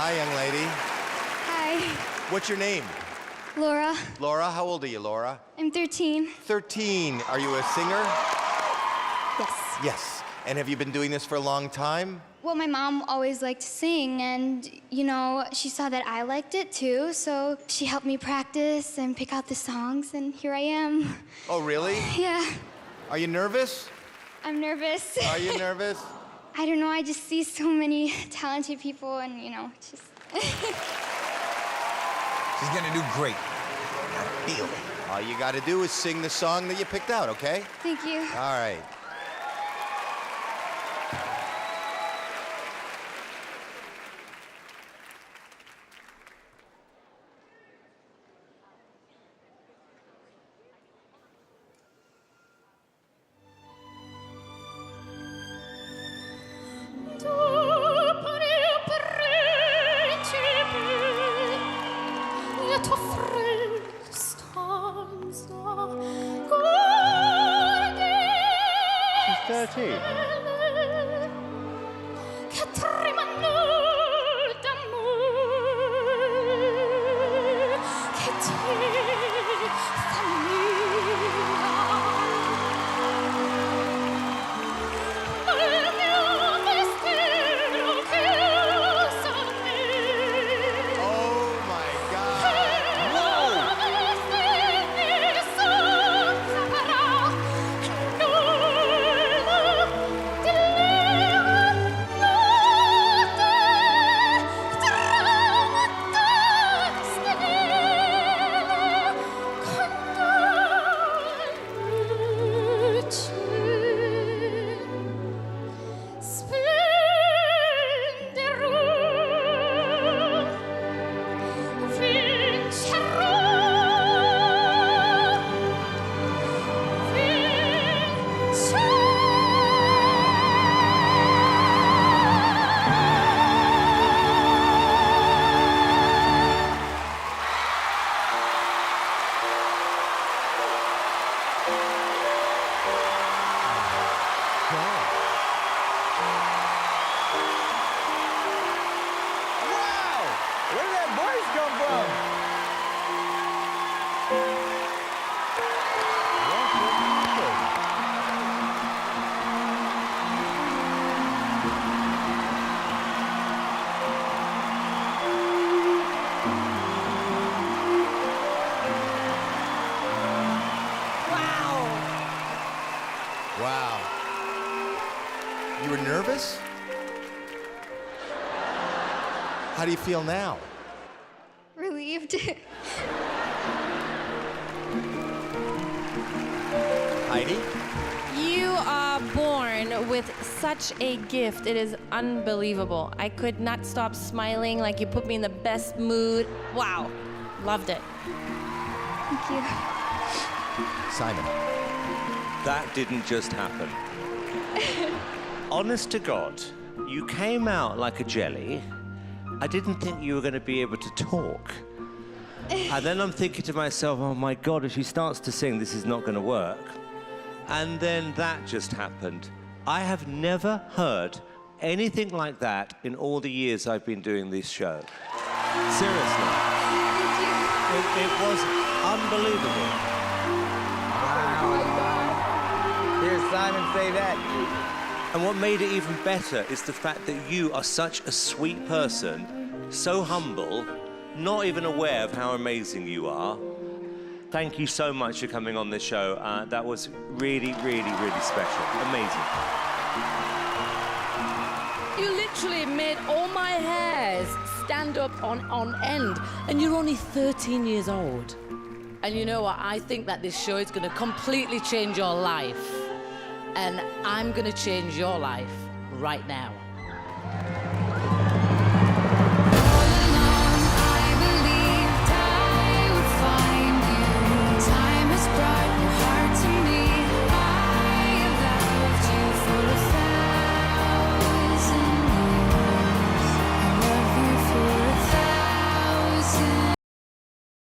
Hi, young lady. Hi. What's your name? Laura. Laura, how old are you, Laura? I'm 13. 13. Are you a singer? Yes. Yes. And have you been doing this for a long time? Well, my mom always liked to sing, and, you know, she saw that I liked it too, so she helped me practice and pick out the songs, and here I am. Oh, really? Yeah. Are you nervous? I'm nervous. Are you nervous? I don't know, I just see so many talented people, and, you know, just... She's gonna do great. I feel it. All you got to do is sing the song that you picked out, okay? Thank you. All right. She's 13. Wow. You were nervous? How do you feel now? Relieved. Heidi? You are born with such a gift. It is unbelievable. I could not stop smiling, like you put me in the best mood. Wow. Loved it. Thank you. Simon. That didn't just happen. Honest to God, you came out like a jelly. I didn't think you were going to be able to talk. And then I'm thinking to myself, oh my God, if she starts to sing, this is not going to work. And then that just happened. I have never heard anything like that in all the years I've been doing this show. Seriously. It was unbelievable. Here's Simon say that. And what made it even better is the fact that you are such a sweet person, so humble, not even aware of how amazing you are. Thank you so much for coming on this show. That was really, really, really special. Amazing. You literally made all my hairs stand up on end, and you're only 13 years old. And you know what? I think that this show is going to completely change your life. And I'm going to change your life right now.